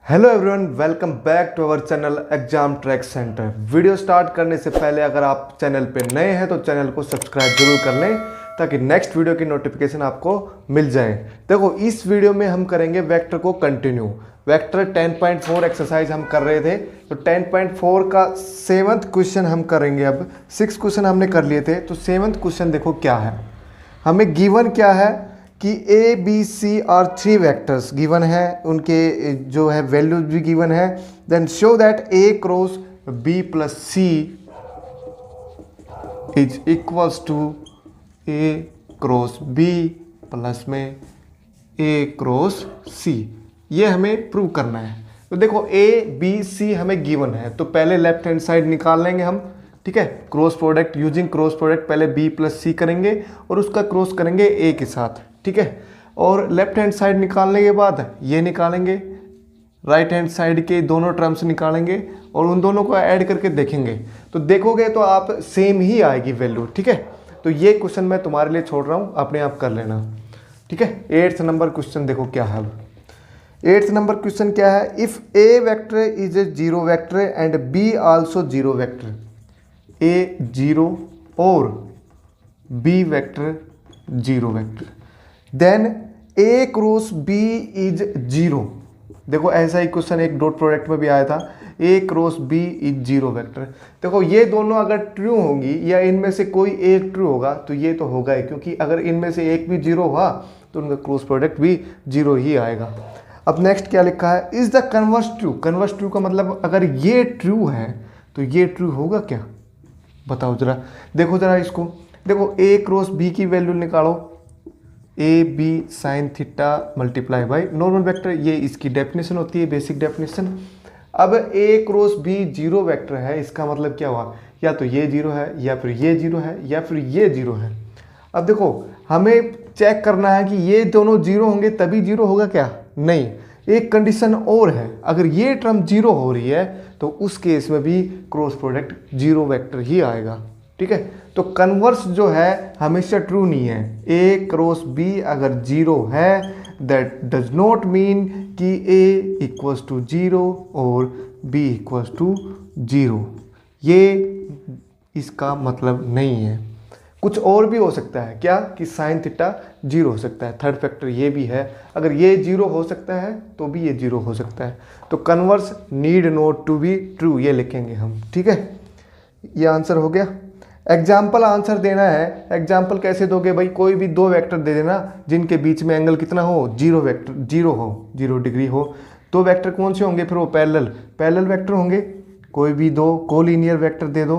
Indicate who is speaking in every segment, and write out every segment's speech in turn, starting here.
Speaker 1: Hello everyone, welcome back to our channel Exam Track Centre. Video start करने से पहले अगर आप चैनल पे नए हैं तो चैनल को सब्सक्राइब जरूर कर लें ताकि नेक्स्ट वीडियो की नोटिफिकेशन आपको मिल जाए। देखो, इस वीडियो में हम करेंगे वेक्टर को कंटिन्यू। वेक्टर 10.4 एक्सरसाइज हम कर रहे थे, तो 10.4 का 7th क्वेश्चन हम करेंगे। अब 6 क्वेश्चन हमने कर लिए थे, तो 7th क्वेश्चन देखो क्या है। हमें गिवन क्या है कि ए बी सी और 3 वेक्टर्स गिवन है, उनके जो है वैल्यूज भी गिवन है। Then show that A cross B plus C is equals to A cross B plus में ए क्रॉस सी। ये हमें प्रूव करना है। तो देखो, ए बी सी हमें गिवन है, तो पहले लेफ्ट हैंड साइड निकाल लेंगे हम। ठीक है, cross product using cross product पहले बी प्लस सी करेंगे और उसका क्रॉस करेंगे ए के साथ। ठीक है, और लेफ्ट हैंड साइड निकालने के बाद ये निकालेंगे, राइट हैंड साइड के दोनों टर्म्स निकालेंगे और उन दोनों को ऐड करके देखेंगे। तो देखोगे तो आप सेम ही आएगी वैल्यू। ठीक है, तो ये क्वेश्चन मैं तुम्हारे लिए छोड़ रहा हूँ, अपने आप कर लेना। ठीक है, 8th नंबर क्वेश्चन देखो क्या है। 8th नंबर क्वेश्चन क्या है। If A vector is a zero vector and B also zero vector, A zero और B vector zero vector, then A cross B is zero. देखो, ऐसा ही क्वेश्चन एक डॉट प्रोडक्ट में भी आया था, A cross B is zero vector. देखो, ये दोनों अगर ट्रू होंगी या इनमें से कोई एक ट्रू होगा तो ये तो होगा ही, क्योंकि अगर इनमें से एक भी जीरो हुआ तो उनका क्रॉस प्रोडक्ट भी जीरो ही आएगा। अब नेक्स्ट क्या लिखा है, is the converse true. Converse true का मतलब अगर ये ट्रू है तो ये ट्रू होगा क्या, बताओ जरा। देखो जरा इसको, देखो ए क्रॉस बी की वैल्यू निकालो, A B sine theta multiply by normal vector, ये इसकी डेफिनेशन होती है, बेसिक डेफिनेशन। अब A cross B zero vector है, इसका मतलब क्या हुआ, या तो ये जीरो है या फिर ये जीरो है या फिर ये जीरो है। अब देखो, हमें चेक करना है कि ये दोनों जीरो होंगे तभी जीरो होगा क्या, नहीं। एक कंडीशन और है, अगर ये टर्म जीरो हो रही है तो उस केस में भी क्रॉस प्रोडक्ट जीरो वेक्टर ही आएगा। ठीक है, तो कन्वर्स जो है हमेशा ट्रू नहीं है। ए क्रॉस बी अगर जीरो है दैट डज नॉट मीन कि ए इक्वल्स टू जीरो और बी इक्वल्स टू जीरो, ये इसका मतलब नहीं है। कुछ और भी हो सकता है, क्या कि साइन थीटा जीरो हो सकता है, थर्ड फैक्टर ये भी है। अगर ये जीरो हो सकता है तो भी ये जीरो हो सकता है। तो converse need not to be true, ये लिखेंगे हम। ठीक है, ये आंसर हो गया। एग्जाम्पल आंसर देना है। एग्जाम्पल कैसे दोगे भाई, कोई भी दो वेक्टर दे देना जिनके बीच में एंगल कितना हो, जीरो वेक्टर, जीरो हो, 0 डिग्री हो। दो वेक्टर कौन से होंगे फिर, वो पैरेलल वेक्टर होंगे। कोई भी दो कोलिनियर वेक्टर दे दो।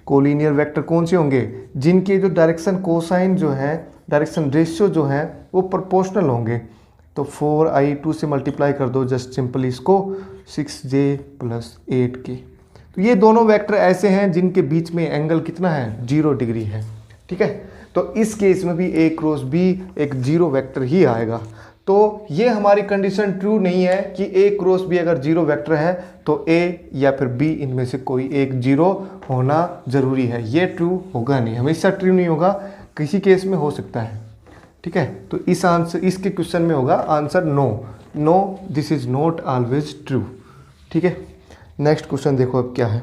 Speaker 1: कोलिनियर वेक्टर कौन से होंगे, जिनके जो डायरेक्शन कोसाइन जो है, डायरेक्शन रेशियो जो है वो प्रोपोर्शनल होंगे। तो 4i2 से मल्टीप्लाई कर दो जस्ट सिंपल इसको, 6j प्लस 8k। तो ये दोनों वेक्टर ऐसे हैं जिनके बीच में एंगल कितना है, 0 डिग्री है। ठीक है, तो इस केस में भी ए क्रॉस बी एक जीरो वेक्टर ही आएगा। तो ये हमारी कंडीशन ट्रू नहीं है कि ए क्रॉस बी अगर जीरो वेक्टर है तो ए या फिर बी इनमें से कोई एक जीरो होना जरूरी है। ये ट्रू होगा नहीं, हमेशा ट्रू नहीं होगा, किसी केस में हो सकता है। ठीक है, तो इस आंसर, इसके क्वेश्चन में होगा answer no, this is not always true. ठीक है, नेक्स्ट क्वेश्चन देखो अब क्या है।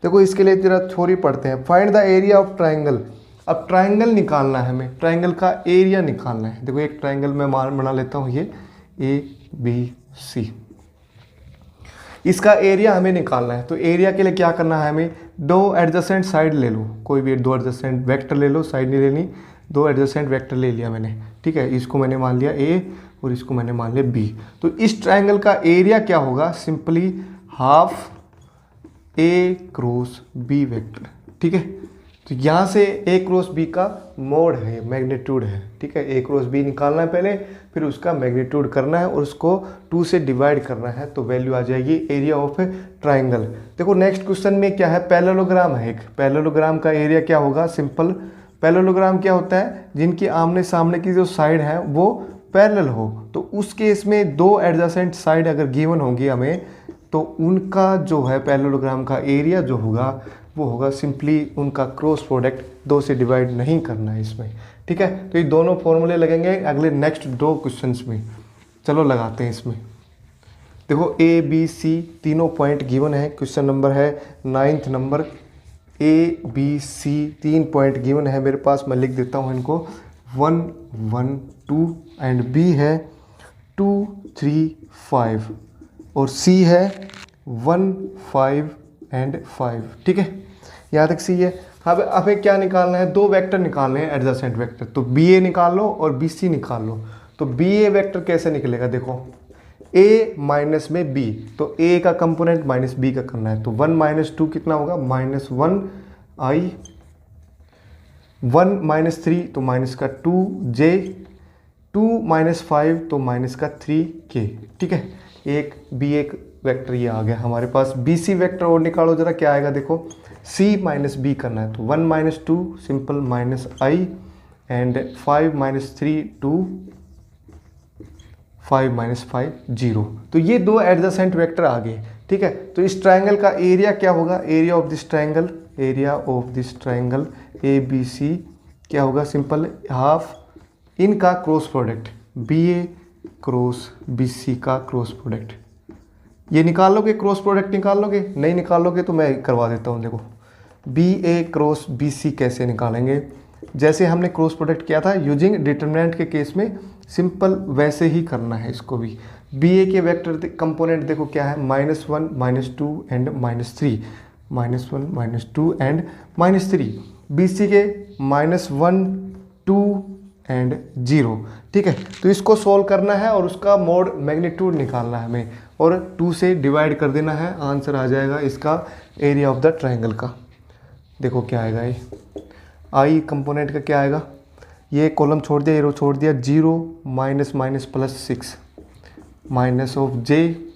Speaker 1: देखो, इसके लिए जरा थ्योरी पढ़ते हैं। Find the area of triangle. अब ट्राइंगल निकालना है हमें, ट्राइंगल का एरिया निकालना है। देखो, एक ट्राइंगल मैं बना लेता हूँ, ये ए बी सी, इसका एरिया हमें निकालना है। तो एरिया के लिए क्या करना है, हमें दो एडजेसेंट साइड ले लो, कोई भी दो एडजेसेंट वेक्टर ले लो, साइड नहीं लेनी, दो एडजेसेंट वेक्टर ले लिया मैंने। ठीक है, इसको मैंने मान लिया ए और इसको मैंने मान लिया बी। तो इस ट्राइंगल का एरिया क्या होगा, सिंपली हाफ ए क्रॉस बी वेक्टर। ठीक है, तो यहाँ से ए क्रॉस बी का मोड है, मैग्नीट्यूड है। ठीक है, ए क्रॉस बी निकालना है पहले, फिर उसका मैग्नीट्यूड करना है और उसको 2 से डिवाइड करना है, तो वैल्यू आ जाएगी एरिया ऑफ ट्राइंगल। देखो, नेक्स्ट क्वेश्चन में क्या है, पैरेललोग्राम है एक। पैरेललोग्राम का एरिया क्या होगा, सिंपल। पैरेललोग्राम क्या होता है, जिनकी आमने सामने की जो साइड है वो पैरेलल हो। तो उस केस में दो एडजेसेंट साइड अगर गिवन होंगी हमें, तो उनका जो है पैरेललोग्राम का एरिया जो होगा वो होगा सिंपली उनका क्रॉस प्रोडक्ट 2 से डिवाइड नहीं करना है इसमें। ठीक है, तो ये दोनों फॉर्मूले लगेंगे अगले नेक्स्ट 2 क्वेश्चंस में। चलो लगाते हैं इसमें। देखो ए बी सी तीनों पॉइंट गिवन है, क्वेश्चन नंबर है 9th number. A B C 3 point given है मेरे पास, मैं लिख देता हूँ इनको 1 1 2 एंड बी है 2 3 5 और सी है 1 5 एंड 5। ठीक है, यहाँ तक सी है। अब हमें क्या निकालना है, दो वेक्टर निकालने हैं एडजेसेंट वेक्टर, तो बी ए निकाल लो और बी सी निकाल लो। तो बी ए वेक्टर कैसे निकलेगा, देखो a माइनस में b, तो a का कंपोनेंट माइनस b का करना है, तो 1 माइनस 2 कितना होगा -1 i, 1 माइनस 3 तो माइनस का 2j, 2 माइनस 5 तो माइनस का 3k। ठीक है, एक b एक वेक्टर ये आ गया हमारे पास। बी सी वेक्टर और निकालो जरा, क्या आएगा देखो, c माइनस b करना है, तो 1 minus 2 simple minus i and 5 minus 3 2 5 minus 5 0। तो ये दो एडजेसेंट वेक्टर आ गए। ठीक है, तो इस ट्रायंगल का एरिया क्या होगा, area of this triangle, area of this triangle A B C क्या होगा, सिंपल हाफ इनका cross product B A cross B C का क्रॉस प्रोडक्ट। ये निकाल लोगे, क्रॉस प्रोडक्ट निकाल लोगे, नहीं निकाल लोगे तो मैं करवा देता हूँ। देखो बी ए क्रॉस बी सी कैसे निकालेंगे, जैसे हमने क्रॉस प्रोडक्ट किया था यूजिंग डिटरमिनेंट के केस में, सिंपल वैसे ही करना है इसको भी। बी ए के वेक्टर कंपोनेंट देखो क्या है, -1 -2 एंड -3, -1 -2 एंड -3। बी सी के -1 2 एंड 0। ठीक है, तो इसको सोल्व करना है और उसका मोड मैग्नीट्यूड निकालना है हमें, और 2 से डिवाइड कर देना है, आंसर आ जाएगा इसका एरिया ऑफ द ट्रायंगल का। देखो क्या आएगा, ये आई कंपोनेंट का क्या आएगा, ये कॉलम छोड़ दिया, ये रो छोड़ दिया, 0 minus minus plus 6 minus of J,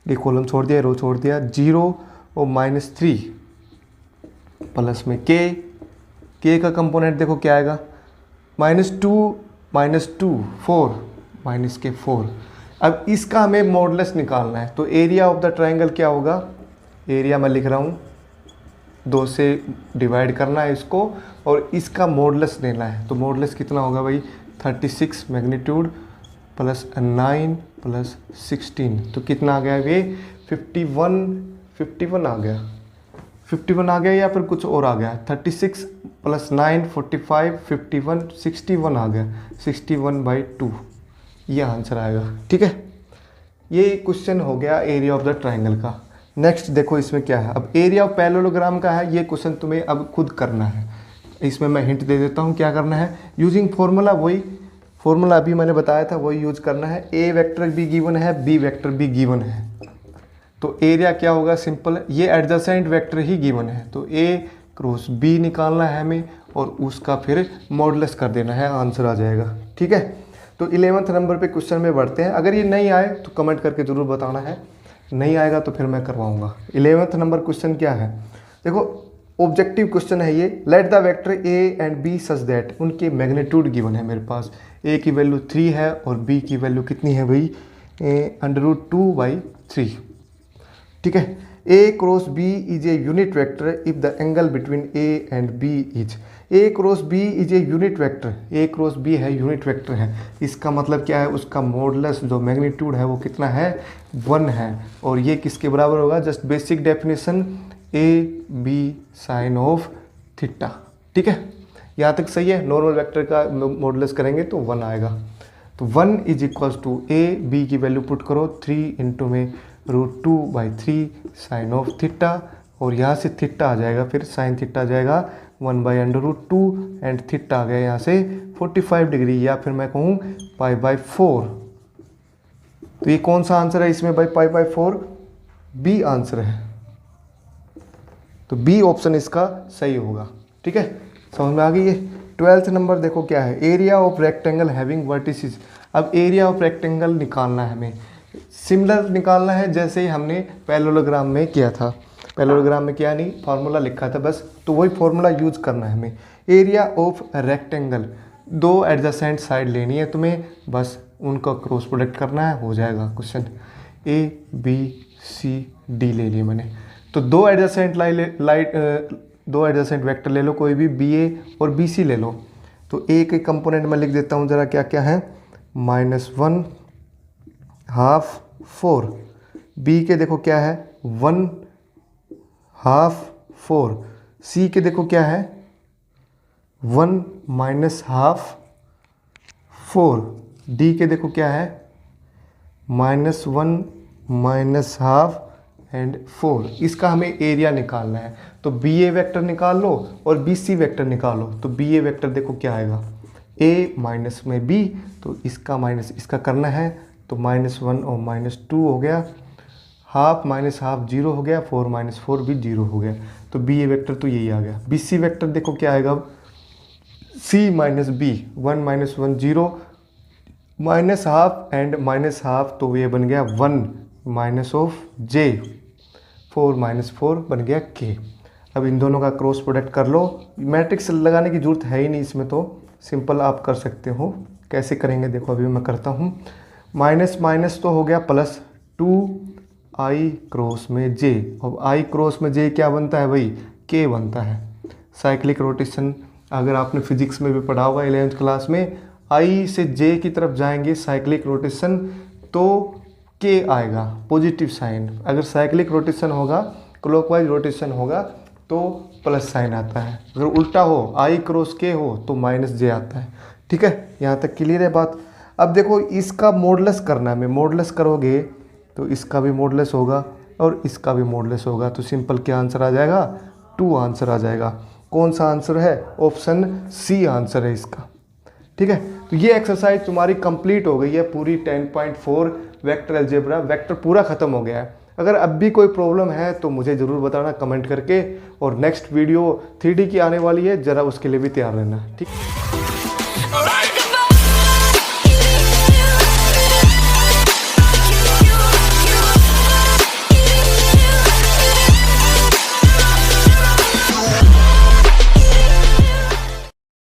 Speaker 1: ये कॉलम छोड़ दिया, रो छोड़ दिया, 0 और -3 प्लस में के का कंपोनेंट देखो क्या आएगा, -2 4 माइनस के 4। अब इसका हमें मॉडुलस निकालना है, तो एरिया ऑफ द ट्रायंगल क्या होगा, एरिया मैं लिख रहा हूँ 2 से डिवाइड करना है इसको और इसका मॉडुलस लेना है, तो मॉडुलस कितना होगा भाई 36 मैग्नीट्यूड प्लस 9 प्लस 16, तो कितना आ गया ये 51 आ गया, 51 आ गया या फिर कुछ और आ गया, 36 प्लस 9 45 51 61 आ गया, 61/2 ये आंसर आएगा। ठीक है, ये क्वेश्चन हो गया एरिया ऑफ द ट्रायंगल का। नेक्स्ट देखो इसमें क्या है, अब एरिया ऑफ पैरेललोग्राम का है, ये क्वेश्चन तुम्हें अब खुद करना है। इसमें मैं हिंट दे देता हूँ क्या करना है, यूजिंग फॉर्मूला, वही फॉर्मूला अभी मैंने बताया था वही यूज करना है। ए वेक्टर भी गिवन है, बी वेक्टर भी गिवन है, तो एरिया क्या होगा, सिंपल ये एडजेसेंट वेक्टर ही गिवन है, तो ए क्रॉस बी निकालना है हमें और उसका फिर मॉडुलस कर देना है, आंसर आ जाएगा। ठीक है, तो 11th नंबर पे क्वेश्चन में बढ़ते हैं। अगर ये नहीं आए तो कमेंट करके ज़रूर बताना है, नहीं आएगा तो फिर मैं करवाऊंगा। 11th नंबर क्वेश्चन क्या है, देखो ऑब्जेक्टिव क्वेश्चन है ये। Let the vector A and B such that, उनके मैग्नीट्यूड गिवन है मेरे पास, ए की वैल्यू 3 है और बी की वैल्यू कितनी है भाई, √2/3। ठीक है, A cross B is a unit vector if the angle between A and B is, A cross B is a unit vector, A cross B है यूनिट वेक्टर है, इसका मतलब क्या है, उसका मॉडुलस जो मैग्नीट्यूड है वो कितना है, 1 है, और ये किसके बराबर होगा, just basic definition A B sine of theta. ठीक है, यहाँ तक सही है। नॉर्मल वेक्टर का मॉडुलस करेंगे तो 1 आएगा, तो 1 is equals to A B की वैल्यू पुट करो 3 इंटू में √2/3 साइन ऑफ थीटा, और यहाँ से थीटा आ जाएगा, फिर साइन थीटा आ जाएगा 1/√2 एंड थीटा आ गया यहाँ से 45 डिग्री, या फिर मैं कहूँ π/4। तो ये कौन सा आंसर है इसमें भाई, π/4 बी आंसर है, तो बी ऑप्शन इसका सही होगा। ठीक है, समझ में आ गई है। 12th नंबर देखो क्या है, area of rectangle having vertices. अब एरिया ऑफ रेक्टेंगल निकालना है हमें, सिमिलर निकालना है जैसे ही हमने पैरेललोग्राम में किया था। पैरेललोग्राम में क्या नहीं, फार्मूला लिखा था बस, तो वही फार्मूला यूज करना है हमें। एरिया ऑफ रेक्टेंगल, दो एडजेसेंट साइड लेनी है तुम्हें, बस उनका क्रॉस प्रोडक्ट करना है, हो जाएगा question. A B C D ले लिए मैंने, तो दो एडजेसेंट वेक्टर ले लो कोई भी, बी ए और बी सी ले लो। तो ए के कंपोनेंट में लिख देता हूँ जरा क्या क्या है, -1 हाफ 4, बी के देखो क्या है 1/2 4, सी के देखो क्या है 1 -1/2 4, डी के देखो क्या है -1 -1/2 एंड 4। इसका हमें एरिया निकालना है, तो बी ए वैक्टर निकाल लो और बी सी वैक्टर निकालो। तो बी ए वैक्टर देखो क्या आएगा, ए माइनस में बी, तो इसका माइनस इसका करना है, तो -1 और -2 हो गया, हाफ माइनस हाफ 0 हो गया, 4 - 4 भी 0 हो गया। तो बी ए वैक्टर तो यही आ गया। बी सी वैक्टर देखो क्या आएगा अब, सी माइनस बी, 1 - 1 0, -1/2 एंड -1/2, तो ये बन गया 1 माइनस ऑफ जे, 4 - 4 बन गया के। अब इन दोनों का क्रॉस प्रोडक्ट कर लो। मैट्रिक्स लगाने की जरूरत है ही नहीं इसमें, तो सिंपल आप कर सकते हो। कैसे करेंगे देखो, अभी मैं करता हूँ। माइनस माइनस तो हो गया प्लस 2i क्रॉस में जे, अब i क्रॉस में जे क्या बनता है भाई, के बनता है। साइक्लिक रोटेशन अगर आपने फिजिक्स में भी पढ़ा होगा 11th क्लास में, i से j की तरफ जाएंगे साइक्लिक रोटेशन तो के आएगा पॉजिटिव साइन। अगर साइक्लिक रोटेशन होगा, क्लॉकवाइज रोटेशन होगा तो प्लस साइन आता है। अगर उल्टा हो i क्रॉस के हो तो माइनस जे आता है। ठीक है, यहाँ तक क्लियर है बात। अब देखो इसका मॉडुलस करना है, मैं मॉडुलस करोगे तो इसका भी मॉडुलस होगा और इसका भी मॉडुलस होगा, तो सिंपल क्या आंसर आ जाएगा, 2 आंसर आ जाएगा। कौन सा आंसर है, ऑप्शन सी आंसर है इसका। ठीक है, तो ये एक्सरसाइज तुम्हारी कंप्लीट हो गई है पूरी 10.4 वेक्टर अलजेब्रा, वेक्टर पूरा खत्म हो गया है। अगर अब भी कोई प्रॉब्लम है तो मुझे ज़रूर बताना कमेंट करके, और नेक्स्ट वीडियो 3D की आने वाली है, ज़रा उसके लिए भी तैयार रहना। ठीक।